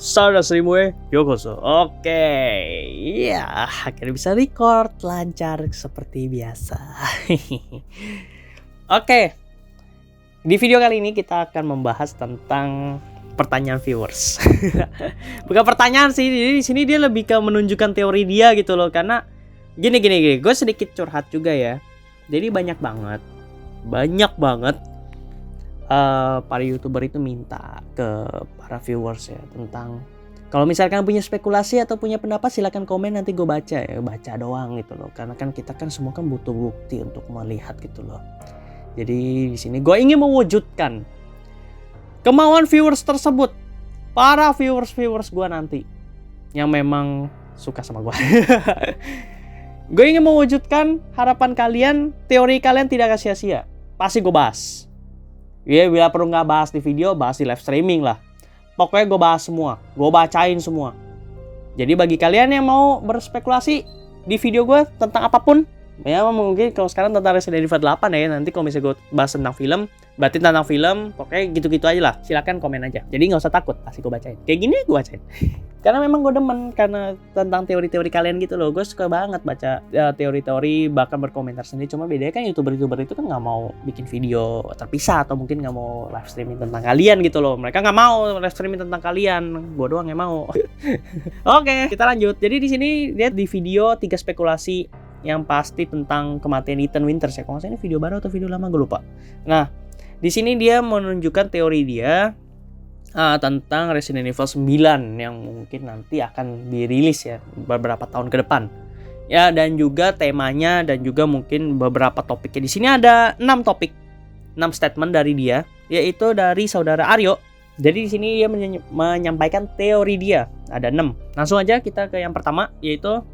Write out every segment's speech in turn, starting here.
Saudara Srimue, yokoso. Oke, iya, akhirnya bisa record lancar seperti biasa. Oke, di video kali ini kita akan membahas tentang pertanyaan viewers. Bukan pertanyaan sih, jadi di sini dia lebih ke menunjukkan teori dia gitu loh. Karena gini, gue sedikit curhat juga ya. Jadi banyak banget para YouTuber itu minta ke para viewers ya tentang kalau misalkan punya spekulasi atau punya pendapat silakan komen, nanti gue baca ya, baca doang gitu loh, karena kan kita kan semua kan butuh bukti untuk melihat gitu loh. Jadi di sini gue ingin mewujudkan kemauan viewers tersebut, para viewers gue nanti yang memang suka sama gue. Gue ingin mewujudkan harapan kalian, teori kalian tidak sia-sia. Pasti gue bahas. Ya, bila perlu nggak bahas di video, bahas di live streaming lah. Pokoknya gue bahas semua, gue bacain semua. Jadi bagi kalian yang mau berspekulasi di video gue tentang apapun, ya mungkin kalau sekarang tentang Resident Evil 8 ya, nanti kalau misalnya gue bahas tentang film, berarti tentang film, pokoknya gitu-gitu aja lah. Silakan komen aja. Jadi nggak usah takut, pasti gue bacain. Kayak gini gue bacain. Karena memang gue demen karena tentang teori-teori kalian gitu loh. Gue suka banget baca teori-teori, bahkan berkomentar sendiri. Cuma bedanya kan YouTuber itu kan nggak mau bikin video terpisah atau mungkin nggak mau live streaming tentang kalian gitu loh. Mereka nggak mau live streaming tentang kalian. Gue doang yang mau. Oke, kita lanjut. Jadi di sini lihat di video 3 spekulasi yang pasti tentang kematian Ethan Winters ya. Kalau nggak salah ini video baru atau video lama gue lupa. Nah, di sini dia menunjukkan teori dia tentang Resident Evil 9 yang mungkin nanti akan dirilis ya beberapa tahun ke depan. Ya, dan juga temanya dan juga mungkin beberapa topiknya. Di sini ada 6 topik, 6 statement dari dia, yaitu dari saudara Aryo. Jadi di sini dia menyampaikan teori dia. Ada 6. Langsung aja kita ke yang pertama, yaitu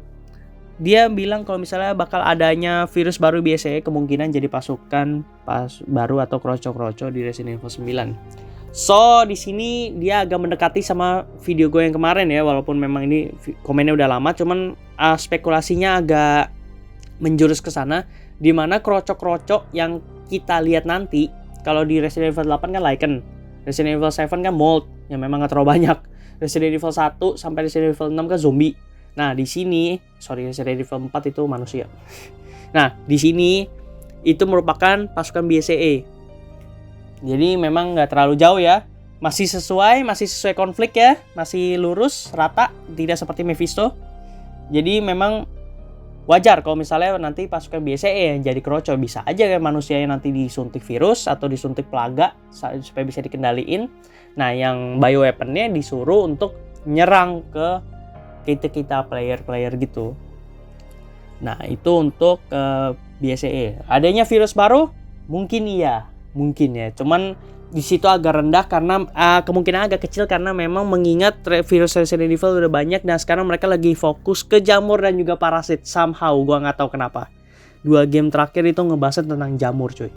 dia bilang kalau misalnya bakal adanya virus baru BSE kemungkinan jadi pasukan baru atau kroco-kroco di Resident Evil 9. So, di sini dia agak mendekati sama video gue yang kemarin ya, walaupun memang ini komennya udah lama, cuman spekulasinya agak menjurus ke sana, di mana kroco-kroco yang kita lihat nanti kalau di Resident Evil 8 kan Lycan, Resident Evil 7 kan Mold yang memang gak terlalu banyak, Resident Evil 1 sampai Resident Evil 6 kan zombie. Nah, di sini, Resident Evil 4 itu manusia. Nah, di sini itu merupakan pasukan BSEE. Jadi memang nggak terlalu jauh ya, masih sesuai konflik ya, masih lurus, rata, tidak seperti Mephisto. Jadi memang wajar kalau misalnya nanti pasukan BSEE yang jadi kroco, bisa aja kan manusia yang nanti disuntik virus atau disuntik plaga supaya bisa dikendaliin. Nah, yang bioweaponnya disuruh untuk nyerang ke kita player gitu. Nah, itu untuk BSEE. Adanya virus baru mungkin iya. Mungkin ya, cuman di situ agak rendah karena kemungkinan agak kecil karena memang mengingat virus Resident Evil udah banyak dan sekarang mereka lagi fokus ke jamur dan juga parasit. Somehow gua nggak tahu kenapa 2 game terakhir itu ngebahas tentang jamur cuy.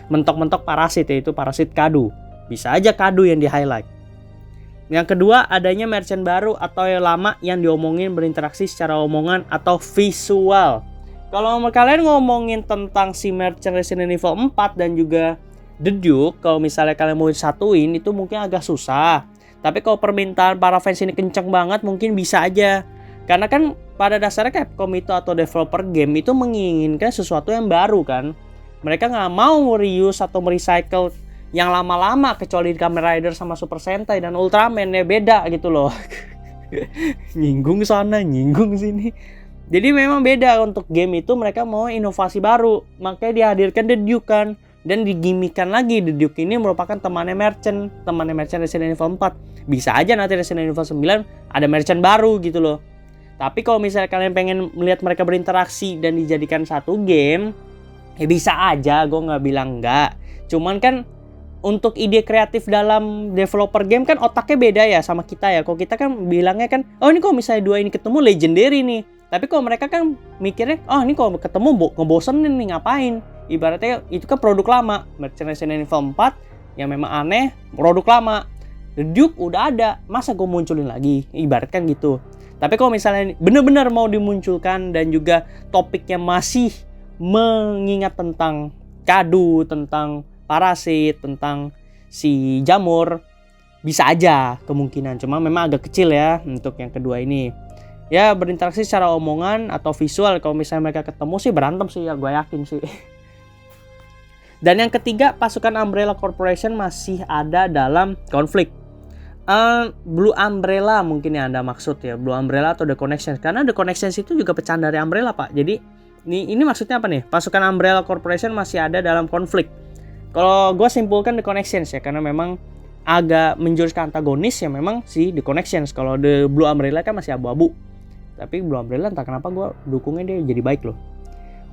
Mentok-mentok parasit, yaitu parasit kadu. Bisa aja kadu yang di highlight. Yang kedua, adanya merchant baru atau yang lama yang diomongin berinteraksi secara omongan atau visual. Kalau kalian ngomongin tentang si merchant Resident Evil 4 dan juga The Duke, kalau misalnya kalian mau satuin itu mungkin agak susah. Tapi kalau permintaan para fans ini kenceng banget mungkin bisa aja. Karena kan pada dasarnya Capcom itu atau developer game itu menginginkan sesuatu yang baru kan. Mereka nggak mau reuse atau merecycle yang lama-lama kecuali di Kamen Rider sama Super Sentai dan Ultraman ya, beda gitu loh. Nyinggung sana, nyinggung sini. Jadi memang beda, untuk game itu mereka mau inovasi baru. Makanya dihadirkan The Duke kan. Dan digimikan lagi, The Duke ini merupakan temannya merchant Resident Evil 4. Bisa aja nanti Resident Evil 9 ada merchant baru gitu loh. Tapi kalau misalnya kalian pengen melihat mereka berinteraksi dan dijadikan satu game, ya bisa aja, gue nggak bilang enggak. Cuman kan untuk ide kreatif dalam developer game kan otaknya beda ya sama kita ya. Kalau kita kan bilangnya kan, oh ini kalau misalnya 2 ini ketemu legendary nih. Tapi kalau mereka kan mikirnya, oh ini kalau ketemu ngebosenin nih, ngapain? Ibaratnya itu kan produk lama. Resident Evil 4 yang memang aneh, produk lama. The Duke udah ada, masa gue munculin lagi? Ibaratkan gitu. Tapi kalau misalnya benar-benar mau dimunculkan dan juga topiknya masih mengingat tentang kadu, tentang parasit, tentang si jamur, bisa aja kemungkinan, cuma memang agak kecil ya untuk yang kedua ini. Ya berinteraksi secara omongan atau visual, kalau misalnya mereka ketemu sih berantem sih ya, gue yakin sih. Dan yang ketiga, pasukan Umbrella Corporation masih ada dalam konflik. Blue Umbrella mungkin yang Anda maksud ya, Blue Umbrella atau The Connections, karena The Connections itu juga pecahan dari Umbrella Pak. Jadi ini maksudnya apa nih? Pasukan Umbrella Corporation masih ada dalam konflik. Kalau gue simpulkan The Connections ya, karena memang agak menjurus ke antagonis ya memang si The Connections. Kalau The Blue Umbrella kan masih abu-abu. Tapi Blue Umbrella entah kenapa gue dukungnya dia jadi baik loh.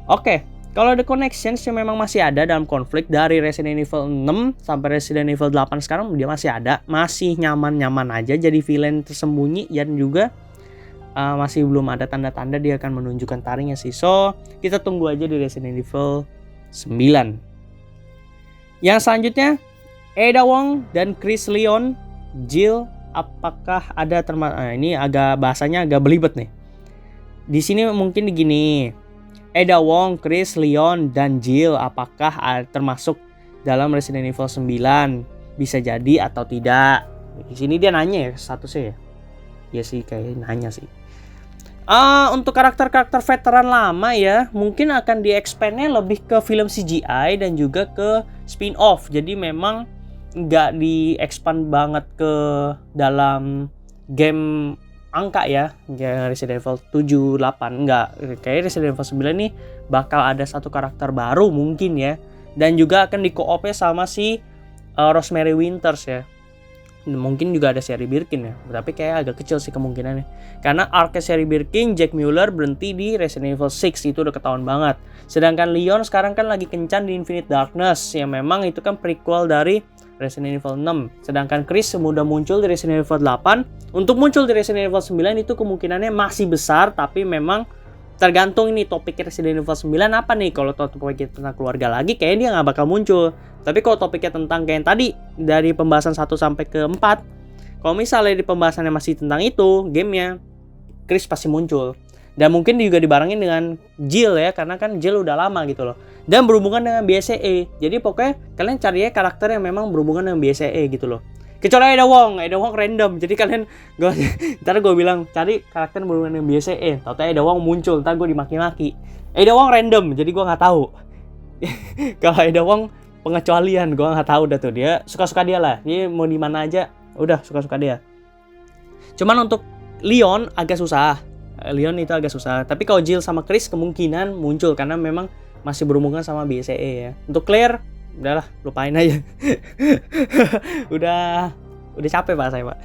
Oke, kalau The Connections yang memang masih ada dalam konflik dari Resident Evil 6 sampai Resident Evil 8 sekarang dia masih ada, masih nyaman-nyaman aja jadi villain tersembunyi, dan juga masih belum ada tanda-tanda dia akan menunjukkan taringnya sih. So, kita tunggu aja di Resident Evil 9. Yang selanjutnya, Ada Wong dan Chris Leon, Jill, apakah ada ini agak bahasanya agak belibet nih. Di sini mungkin gini. Ada Wong, Chris, Leon, dan Jill apakah termasuk dalam Resident Evil 9? Bisa jadi atau tidak. Di sini dia nanya ya statusnya ya. Ya sih kayak nanya sih. Untuk karakter-karakter veteran lama ya, mungkin akan di-expand-nya lebih ke film CGI dan juga ke spin-off. Jadi memang nggak di-expand banget ke dalam game angka ya, Resident Evil 7, 8 enggak. Kayak Resident Evil 9 nih bakal ada satu karakter baru mungkin ya, dan juga akan di-co-op-nya sama si Rosemary Winters ya. Mungkin juga ada Sherry Birkin ya, tapi kayak agak kecil sih kemungkinannya. Karena arc Sherry Birkin, Jack Mueller berhenti di Resident Evil 6, itu udah ketahuan banget. Sedangkan Leon sekarang kan lagi kencan di Infinite Darkness, yang memang itu kan prequel dari Resident Evil 6. Sedangkan Chris semudah muncul di Resident Evil 8. Untuk muncul di Resident Evil 9 itu kemungkinannya masih besar, tapi memang tergantung ini topik Resident Evil 9 apa nih. Kalau topiknya tentang keluarga lagi, kayaknya dia nggak bakal muncul. Tapi kalau topiknya tentang kayak yang tadi, dari pembahasan 1 sampai ke 4, kalau misalnya di pembahasannya masih tentang itu, gamenya, Chris pasti muncul. Dan mungkin juga dibarengin dengan Jill ya, karena kan Jill udah lama gitu loh. Dan berhubungan dengan BSEE. Jadi pokoknya kalian cari ya karakter yang memang berhubungan dengan BSEE gitu loh. Kecuali Ada Wong random. Jadi kalian ntar gue bilang cari karakter berhubungan dengan BSEE. Tahu-tahu Ada Wong muncul, ntar gue dimaki-maki. Ada Wong random, jadi gue nggak tahu. Kalau Ada Wong pengecualian, gue nggak tahu dah tuh, dia suka-suka dia lah. Dia mau di mana aja, udah suka-suka dia. Cuman untuk Leon agak susah. Leon itu agak susah. Tapi kalau Jill sama Chris kemungkinan muncul karena memang masih berhubungan sama BSEE ya. Untuk Claire, udahlah lupain aja. udah capek Pak saya Pak.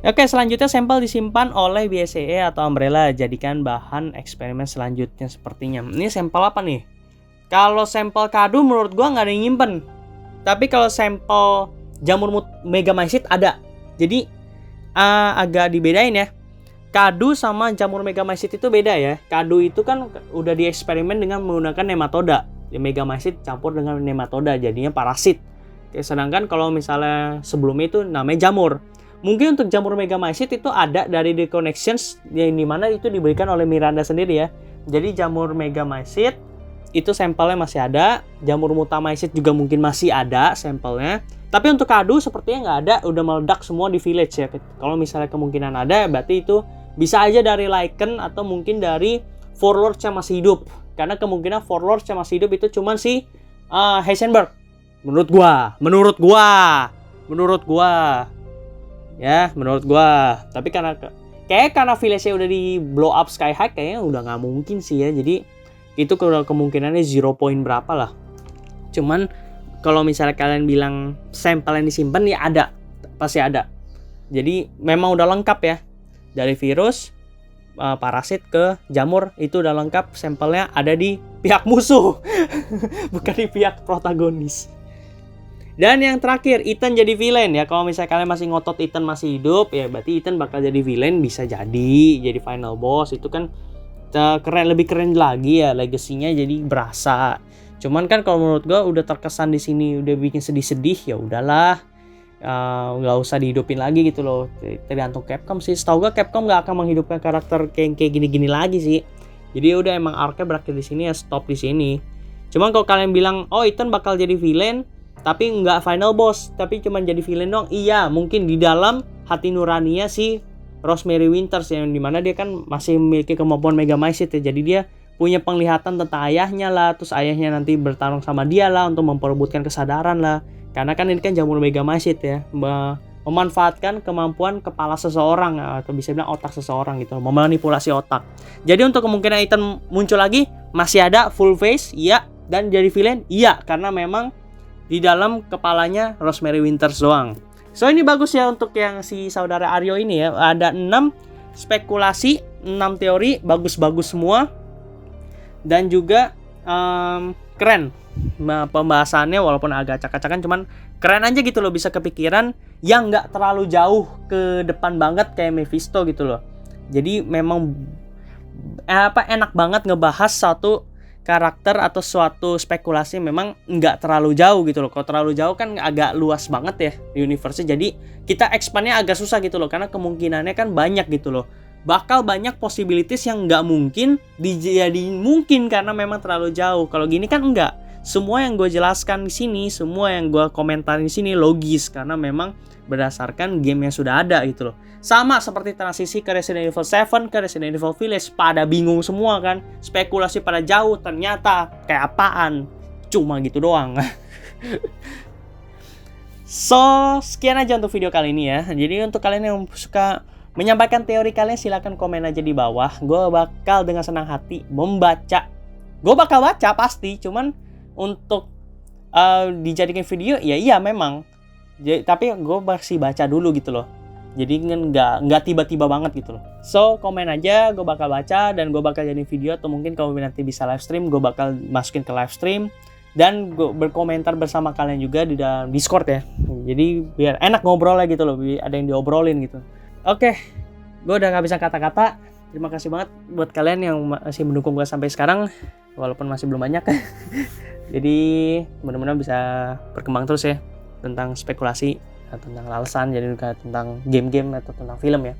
Oke, selanjutnya sampel disimpan oleh BSEE atau Umbrella, jadikan bahan eksperimen selanjutnya sepertinya. Ini sampel apa nih? Kalau sampel kado menurut gua nggak ada yang nyimpen. Tapi kalau sampel jamur Megamycete ada. Jadi agak dibedain ya. Kado sama jamur Megamycete itu beda ya. Kado itu kan udah dieksperimen dengan menggunakan nematoda. Megamycete campur dengan nematoda jadinya parasit. Sedangkan kalau misalnya sebelumnya itu namanya jamur. Mungkin untuk jamur Megamycete itu ada dari The Connections, yang dimana itu diberikan oleh Miranda sendiri ya. Jadi jamur Megamycete itu sampelnya masih ada. Jamur Mutamycete juga mungkin masih ada sampelnya. Tapi untuk kado sepertinya nggak ada, udah meledak semua di village ya. Kalau misalnya kemungkinan ada, berarti itu bisa aja dari Lycan atau mungkin dari Warlords yang masih hidup. Karena kemungkinan Warlords yang masih hidup itu cuman si Heisenberg. Menurut gua. Ya, menurut gua. Tapi karena village-nya udah di blow up Sky High, kayaknya udah nggak mungkin sih ya. Jadi itu kemungkinannya 0 point berapa lah. Cuman kalau misalnya kalian bilang sampel yang disimpan ya ada, pasti ada. Jadi memang udah lengkap ya. Dari virus, parasit ke jamur itu udah lengkap, sampelnya ada di pihak musuh. Bukan di pihak protagonis. Dan yang terakhir, Ethan jadi villain ya. Kalau misalnya kalian masih ngotot Ethan masih hidup, ya berarti Ethan bakal jadi villain, bisa jadi final boss. Itu kan lebih keren lagi ya, legasinya jadi berasa. Cuman kan kalau menurut gue udah terkesan di sini udah bikin sedih-sedih, ya udahlah, nggak usah dihidupin lagi gitu loh. Tergantung Capcom sih. Setahu gue Capcom nggak akan menghidupkan karakter kayak gini-gini lagi sih. Jadi udah emang arc-nya berakhir di sini ya, stop di sini. Cuman kalau kalian bilang oh Ethan bakal jadi villain, tapi nggak final boss, tapi cuma jadi villain doang. Iya, mungkin di dalam hati nuraninya si Rosemary Winters, yang dimana dia kan masih memiliki kemampuan Mega Mind ya. Jadi dia punya penglihatan tentang ayahnya lah, terus ayahnya nanti bertarung sama dia lah untuk memperebutkan kesadaran lah. Karena kan ini kan jamur Mega Mind ya, memanfaatkan kemampuan kepala seseorang atau bisa bilang otak seseorang gitu, memanipulasi otak. Jadi untuk kemungkinan Ethan muncul lagi masih ada full face, iya, dan jadi villain, iya, karena memang di dalam kepalanya Rosemary Winters doang. So ini bagus ya untuk yang si saudara Aryo ini ya. Ada 6 spekulasi, 6 teori, bagus-bagus semua. Dan juga keren pembahasannya, walaupun agak acak-acakan, cuman keren aja gitu loh, bisa kepikiran yang nggak terlalu jauh ke depan banget kayak Mephisto gitu loh. Jadi memang enak banget ngebahas satu karakter atau suatu spekulasi, memang nggak terlalu jauh gitu loh. Kalau terlalu jauh kan agak luas banget ya universe-nya, jadi kita expand-nya agak susah gitu loh, karena kemungkinannya kan banyak gitu loh. Bakal banyak possibilities yang nggak mungkin dijadiin mungkin karena memang terlalu jauh. Kalau gini kan enggak. Semua yang gue jelaskan di sini, semua yang gue komentarin di sini logis karena memang berdasarkan game yang sudah ada gitu loh. Sama seperti transisi ke Resident Evil 7 ke Resident Evil Village, pada bingung semua kan, spekulasi pada jauh, ternyata kayak apaan, cuma gitu doang. So sekian aja untuk video kali ini ya. Jadi untuk kalian yang suka menyampaikan teori kalian, silahkan komen aja di bawah. Gue bakal dengan senang hati membaca. Gue bakal baca pasti, cuman untuk dijadikan video ya iya memang. Tapi gue masih baca dulu gitu loh. Jadi nggak tiba-tiba banget gitu loh. So komen aja, gue bakal baca dan gue bakal jadi video, atau mungkin kalau nanti bisa live stream, gue bakal masukin ke live stream dan gue berkomentar bersama kalian juga di dalam Discord ya. Jadi biar enak ngobrol gitu loh, biar ada yang diobrolin gitu. Oke, gue udah gak bisa kata-kata. Terima kasih banget buat kalian yang masih mendukung gue sampai sekarang, walaupun masih belum banyak. Jadi mudah-mudahan bisa berkembang terus ya tentang spekulasi, tentang alasan, jadi juga tentang game-game atau tentang film ya.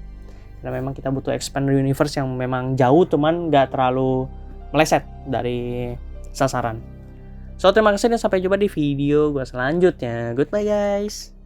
Karena memang kita butuh expand universe yang memang jauh, cuman gak terlalu meleset dari sasaran. So terima kasih dan sampai jumpa di video gue selanjutnya. Goodbye guys.